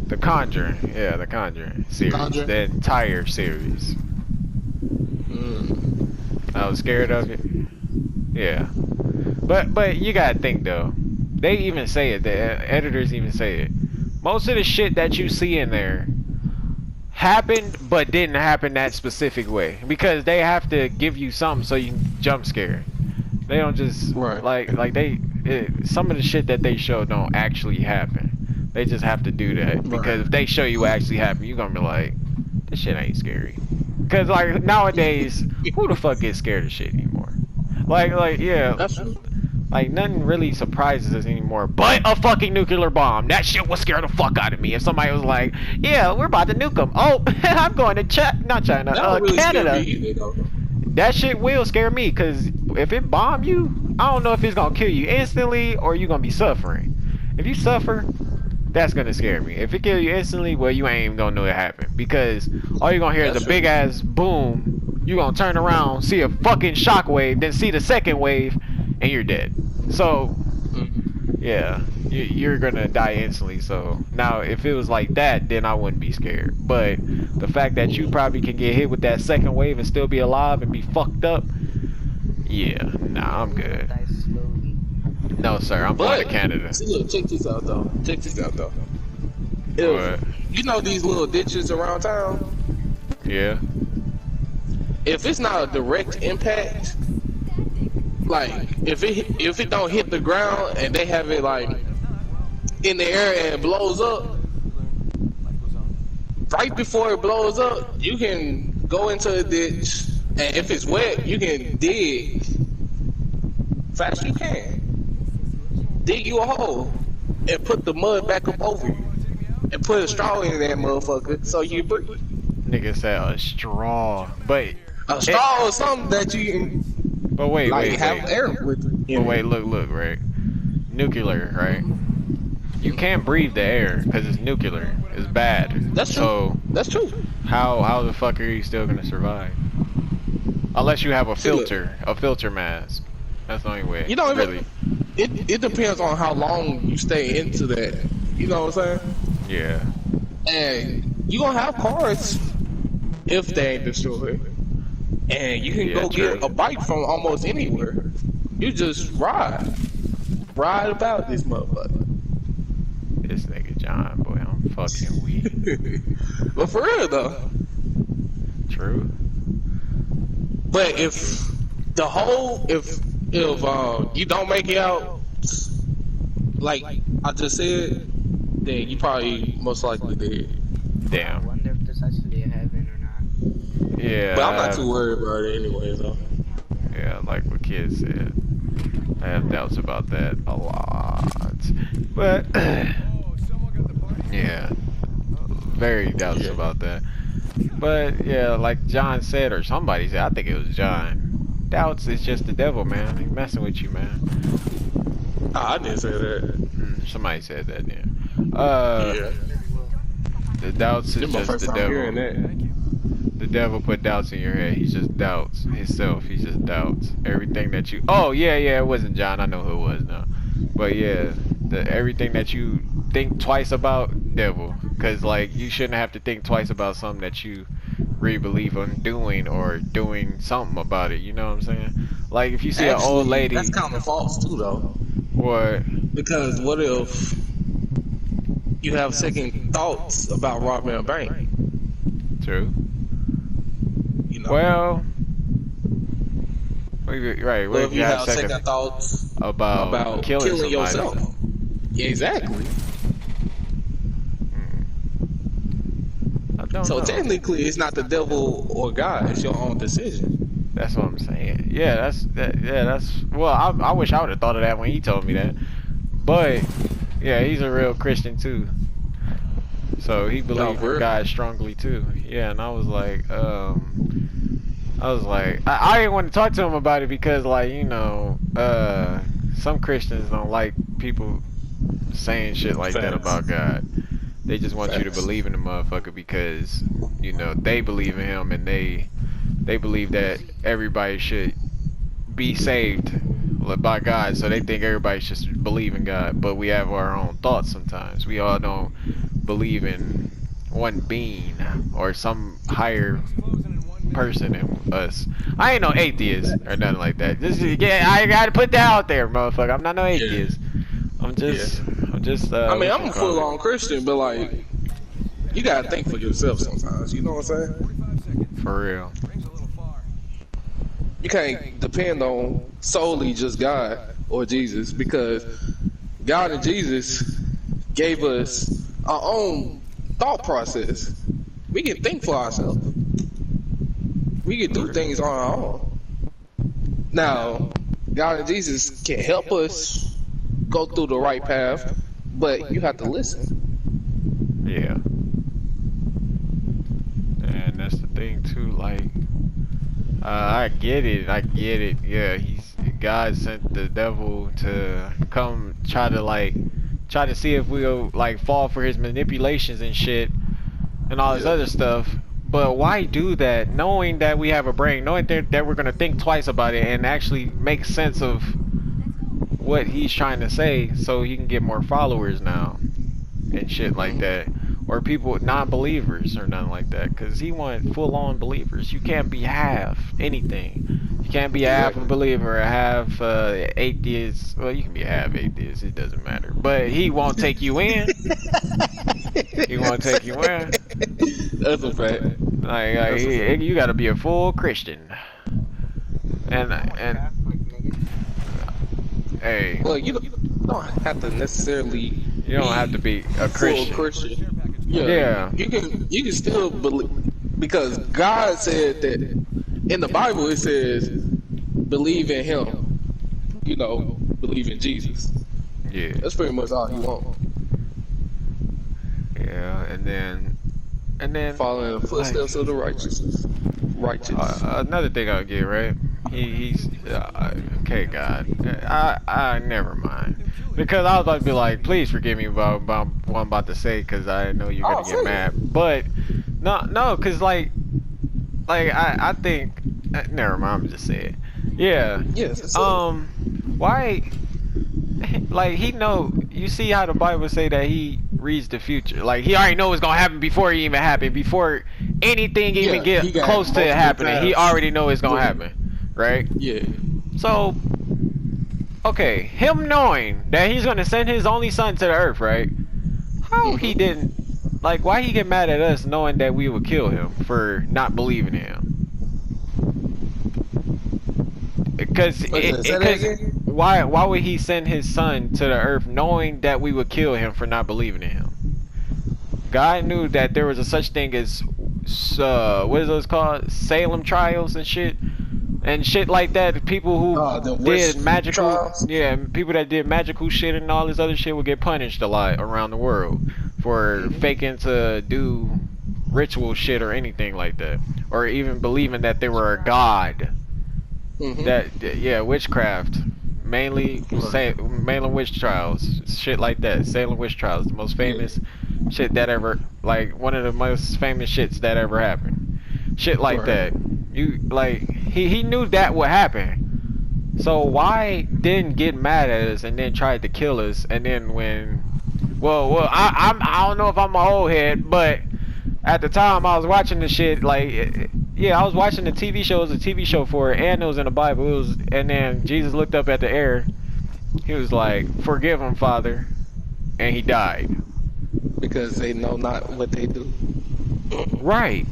The Conjuring. Yeah, The Conjuring series. Conjuring? The entire series. I was scared of it. Yeah. But you gotta think though. They even say it. The editors even say it. Most of the shit that you see in there happened, but didn't happen that specific way. Because they have to give you something so you can jump scare. They don't just like some of the shit that they show don't actually happen. They just have to do that because if they show you what actually happened, you're gonna be like, this shit ain't scary. Cause like nowadays, who the fuck gets scared of shit anymore? Like yeah, That's true. like nothing really surprises us anymore. But a fucking nuclear bomb. That shit would scare the fuck out of me. If somebody was like, yeah, we're about to nuke them. Oh, I'm going to China, That would really Canada. scare me either, though. That shit will scare me, cause if it bomb you, I don't know if it's gonna kill you instantly or you gonna be suffering. If you suffer, that's gonna scare me. If it kill you instantly, well, you ain't even gonna know it happened, because all you're gonna hear is a big ass boom. You gonna turn around, see a fucking shockwave, then see the second wave, and you're dead. So, yeah, you're gonna die instantly. So now, if it was like that, then I wouldn't be scared. But the fact that you probably can get hit with that second wave and still be alive and be fucked up, yeah, nah, I'm good. Die slowly. No, sir, I'm going to Canada. See, look, check this out though. What? You know these little ditches around town? Yeah. If it's not a direct impact, like if it don't hit the ground and they have it like in the air and it blows up, right before it blows up, you can go into a ditch, and if it's wet, you can dig fast you can. Dig you a hole and put the mud back up over you, and put a straw in that motherfucker so you breathe. Nigga said a straw, but A straw or something that you can but wait, have air with. But wait, look, right? Nuclear, right? You can't breathe the air because it's nuclear. It's bad. That's true. So That's true. how the fuck are you still gonna survive? Unless you have a filter mask. That's the only way. You know, really. It depends on how long you stay into that. You know what I'm saying? Yeah. And you gonna have cars if they ain't destroyed. And you can Yeah, go true. get a bike from almost anywhere. You just ride about this motherfucker. This nigga John. John, boy, I'm fucking weak. But for real though. True. But if you don't make it out, like I just said, then you probably most likely did. I Damn. wonder if there's actually a heaven or not. Yeah. But I'm not too worried about it anyway, though. Yeah, like what kids said. I have doubts about that a lot. But yeah, very doubts about that. But yeah, like John said, or somebody said, I think it was John. Doubts is just the devil, man. He's messing with you, man. I didn't say that. Somebody said that, yeah. Yeah. The doubts is This is my just first the time hearing devil. that. The devil put doubts in your head. He just doubts himself. He just doubts everything that you. Oh yeah, it wasn't John. I know who it was now. But yeah, everything that you think twice about, devil. Cause like you shouldn't have to think twice about something that you really believe in doing or doing something about it. You know what I'm saying? Like if you see an old lady. That's kind of false too, though. What? Because what if you have second thoughts about robbing a bank? True. You know. Well, right. What if you have second thoughts about killing yourself? Yeah, exactly. I don't So know. technically, it's not the devil or God; it's your own decision. That's what I'm saying. Yeah, that's. Well, I wish I would have thought of that when he told me that. But yeah, he's a real Christian too. So he believed in God strongly too. Yeah, and I was like, I didn't want to talk to him about it because, like, you know, some Christians don't like people saying shit like that about God. They just want you to believe in the motherfucker because, you know, they believe in him and they believe that everybody should be saved by God, so they think everybody should believe in God. But we have our own thoughts sometimes. We all don't believe in one being or some higher person than us. I ain't no atheist or nothing like that. I gotta put that out there, motherfucker. I'm not no atheist. I'm just I mean, I'm a full-on Christian, but like, you gotta think for yourself sometimes. You know what I'm saying? For real. You can't depend on solely just God or Jesus, because God and Jesus gave us our own thought process. We can think for ourselves. We can do things on our own. Now, God and Jesus can help us go through the right path, but you have to listen. Yeah. And that's the thing too, like, I get it. Yeah, God sent the devil to come try to see if we'll like fall for his manipulations and shit and all this other stuff. But why do that, knowing that we have a brain, knowing that we're gonna think twice about it and actually make sense of what he's trying to say, so he can get more followers now and shit like that, or people, non-believers or nothing like that, because he want full-on believers. You can't be half anything. You can't be a half a believer, a half atheist. Well, you can be a half atheist, it doesn't matter, but he won't take you in. He won't take you in. That's a fact. You gotta be a full Christian. And hey, well, you don't have to necessarily. You don't have to be a Christian. Christian. Yeah. You can still believe, because God said that in the Bible it says believe in him. You know, believe in Jesus. Yeah. That's pretty much all you want. Yeah, and then following the footsteps of the righteous. Another thing I'll get, right? He's okay, God. I never mind, because I was about to be like, please forgive me about what I'm about to say, because I know you're gonna get mad. But no, because like I think never mind. I'm just saying. Yeah. Yes. Why? Like, he know. You see how the Bible say that he reads the future. Like, he already know what's gonna happen before it even happened. Before anything even get close to it happening, he already know it's gonna happen, right? Yeah. So, okay, him knowing that he's gonna send his only son to the earth, right? how he didn't, like, why he get mad at us knowing that we would kill him for not believing in him? Because why would he send his son to the earth knowing that we would kill him for not believing in him? God knew that there was a such thing as what is those called? Salem trials and shit like that. People who did magical, trials. Yeah, people that did magical shit and all this other shit would get punished a lot around the world for faking to do ritual shit or anything like that, or even believing that they were a god. Witchcraft, mainly Salem witch trials, shit like that. Salem witch trials, the most famous shit that ever, like one of the most famous shits that ever happened. Shit like that. You like he knew that would happen. So why didn't get mad at us and then tried to kill us? And then when, I don't know if I'm an old head, but at the time I was watching the shit like. Yeah, I was watching the TV show. It was a TV show for it, and it was in the Bible. And then Jesus looked up at the air. He was like, "Forgive him, Father," and he died. Because they know not what they do. Right.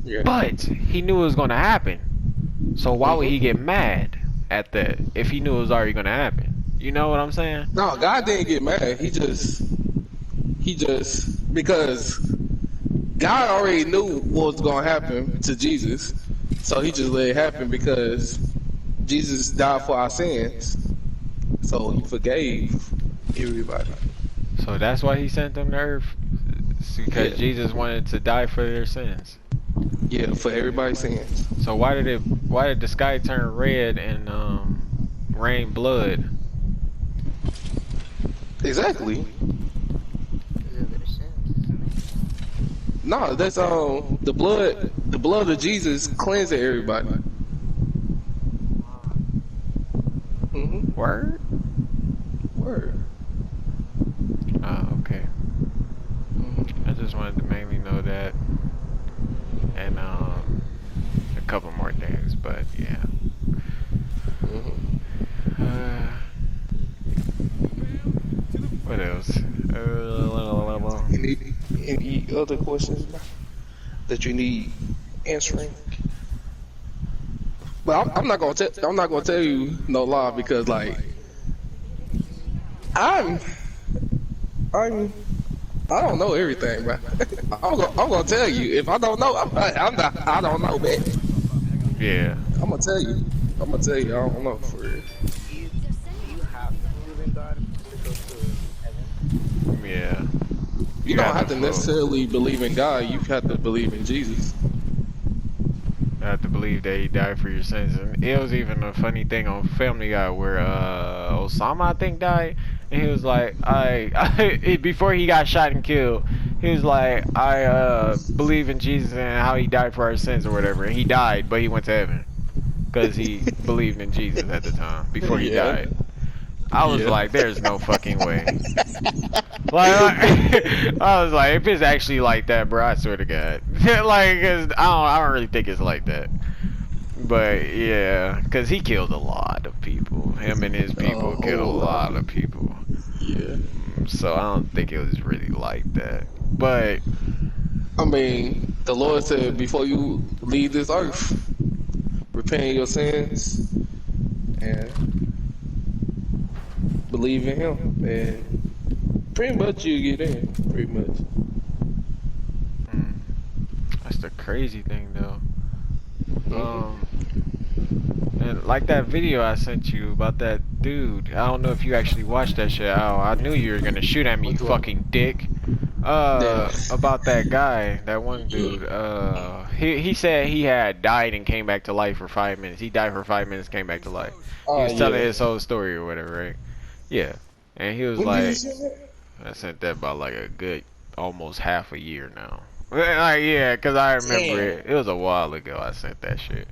Yeah. But he knew it was gonna happen. So why would he get mad at that if he knew it was already gonna happen? You know what I'm saying? No, God didn't get mad. He just because God already knew what was going to happen to Jesus, so he just let it happen because Jesus died for our sins, so he forgave everybody. So that's why he sent them to earth, because Jesus wanted to die for their sins. Yeah, for everybody's sins. So why did the sky turn red and rain blood? Exactly. No, that's the blood of Jesus cleansing everybody. Word. Oh, okay. I just wanted to mainly know that, and a couple more things, but yeah. What else? Any other questions that you need answering? But I'm not gonna tell you no lie, because like I don't know everything, bro. I'm gonna tell you. If I don't know, I don't know, man. Yeah. I'm gonna tell you. I don't know for real. You have to believe in God to go to heaven. Yeah. You don't have to necessarily believe in God. You have to believe in Jesus. I have to believe that he died for your sins. And it was even a funny thing on Family Guy where Osama, I think, died, and he was like, before he got shot and killed, he was like, I believe in Jesus and how he died for our sins or whatever. And he died, but he went to heaven because he believed in Jesus at the time before he died. I was like, there's no fucking way. I was like, if it's actually like that, bro, I swear to God. Like, 'cause I don't really think it's like that. But yeah, because he killed a lot of people. Him and his people killed a lot of people. Yeah. So I don't think it was really like that. But I mean, the Lord said, before you leave this earth, repent of your sins and believe in him, and pretty much you get in. Pretty much. That's the crazy thing, though. And like that video I sent you about that dude. I don't know if you actually watched that shit. I knew you were gonna shoot at me, you fucking dick. About that guy, that one dude. He said he had died and came back to life for 5 minutes. He died for 5 minutes, came back to life. He was telling his whole story or whatever, right? Yeah, and he was like, I sent that about like a good almost half a year now. Like, yeah, cause I remember it was a while ago I sent that shit.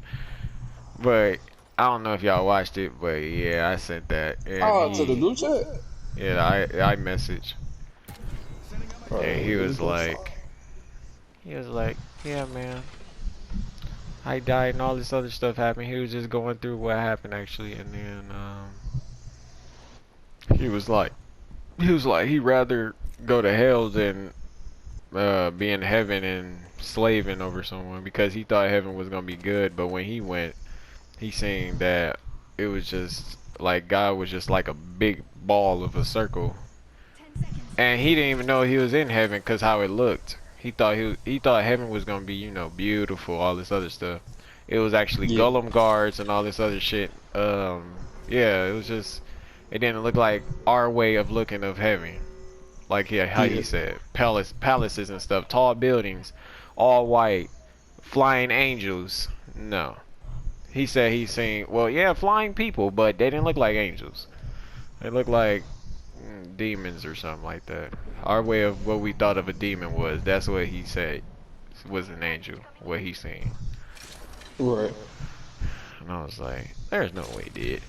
But I don't know if y'all watched it, but yeah, I sent that. And to the group chat? Yeah, I messaged. And he was like, yeah, man, I died and all this other stuff happened. He was just going through what happened actually, and then he was like he'd rather go to hell than be in heaven and slaving over someone because he thought heaven was gonna be good, but when he went, he seen that it was just like God was just like a big ball of a circle, and he didn't even know he was in heaven because how it looked. He thought heaven was gonna be, you know, beautiful, all this other stuff. It was actually Yeah. golem guards and all this other shit. Yeah, it was just, it didn't look like our way of looking of heaven. Like, yeah, how he said, palaces and stuff, tall buildings, all white, flying angels. No, he said he's seen, well, yeah, flying people, but they didn't look like angels. They looked like demons or something like that. Our way of what we thought of a demon was, that's what he said was an angel, what he seen. Right. And I was like, there's no way he did.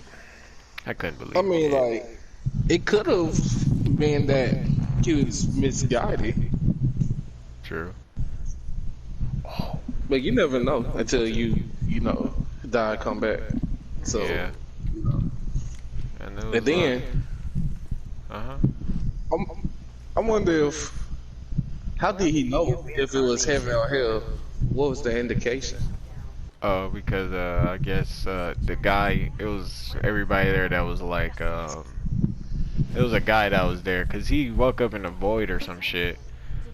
I couldn't believe I mean, it. like, it could have been that he was misguided, True. but you never know until you know, die and come back. So, Yeah. you know. And, it was And then, I wonder if, how did he know if it was heaven or hell? What was the indication? Because I guess the guy, it was everybody there that was like, it was a guy that was there, cause he woke up in a void or some shit,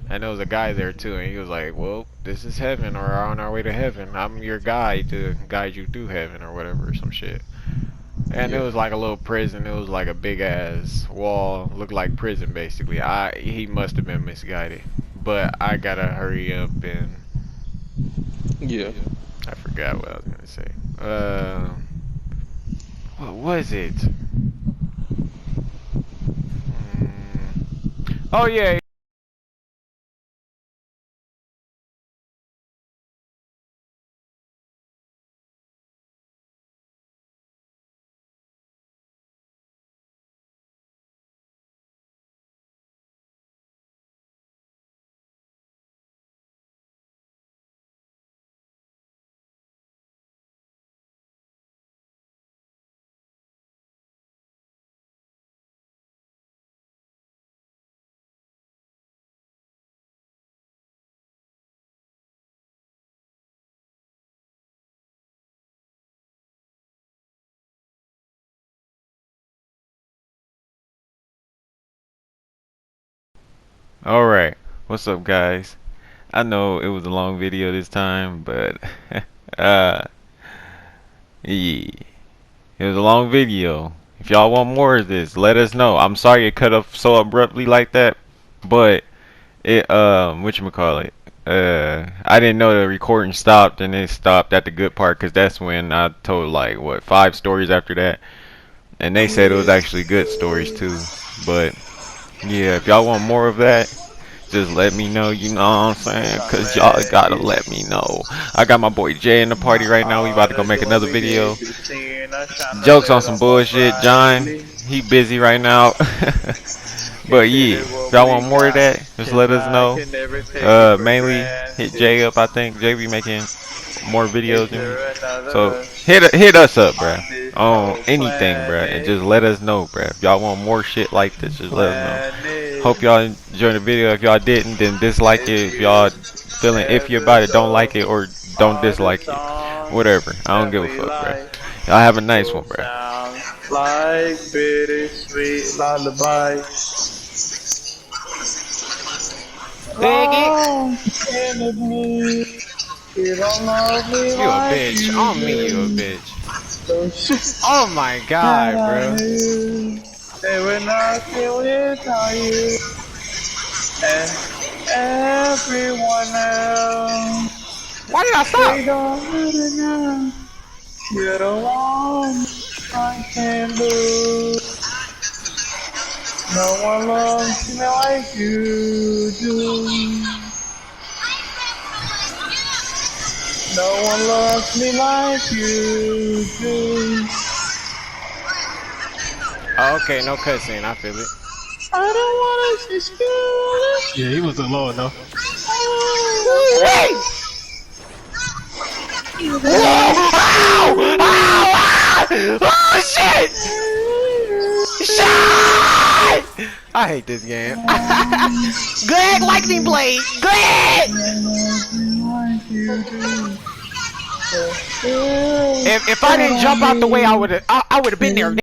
and there was a guy there too, and he was like, well, this is heaven, or on our way to heaven. I'm your guide to guide you through heaven or whatever, or some shit. And it was like a little prison. It was like a big ass wall, looked like prison basically. He must have been misguided, but I gotta hurry up and Yeah. I forgot what I was gonna say. What was it? Oh yeah. Alright, what's up guys? I know it was a long video this time, but yeah, it was a long video. If y'all want more of this, let us know. I'm sorry it cut off so abruptly like that, but it whatchamacallit, I didn't know the recording stopped, and it stopped at the good part, because that's when I told like what 5 stories after that, and they said it was actually good stories too. But yeah, if y'all want more of that, just let me know, you know what I'm saying? Cause y'all gotta let me know. I got my boy Jay in the party right now. We about to go make another video. Jokes on some bullshit. John, he busy right now. But yeah, if y'all want more of that, just let us know. Mainly hit Jay up. I think Jay be making more videos than me. So hit us up, bruh, on anything, bruh, and just let us know, bruh. If y'all want more shit like this, just let us know. Hope y'all enjoyed the video. If y'all didn't, then dislike it. If y'all feeling iffy about it, don't like it or don't dislike it. Whatever. I don't give a fuck, bruh. Y'all have a nice one, bruh. Like bittersweet lullaby. You don't love me. You a bitch. On me, you a bitch. Oh my god, bro. They were nothing without you. And everyone else. Why did I They stop? don't really know. You're the one I can lose. No one loves me like you do. No one loves me like you do. Oh, okay, no cutscene. I feel it. I don't wanna see school. Yeah, he wasn't low enough. Oh shit! Shit! I hate this game. Greg, lightning blade. Greg. If I didn't jump out the way, I would have been there.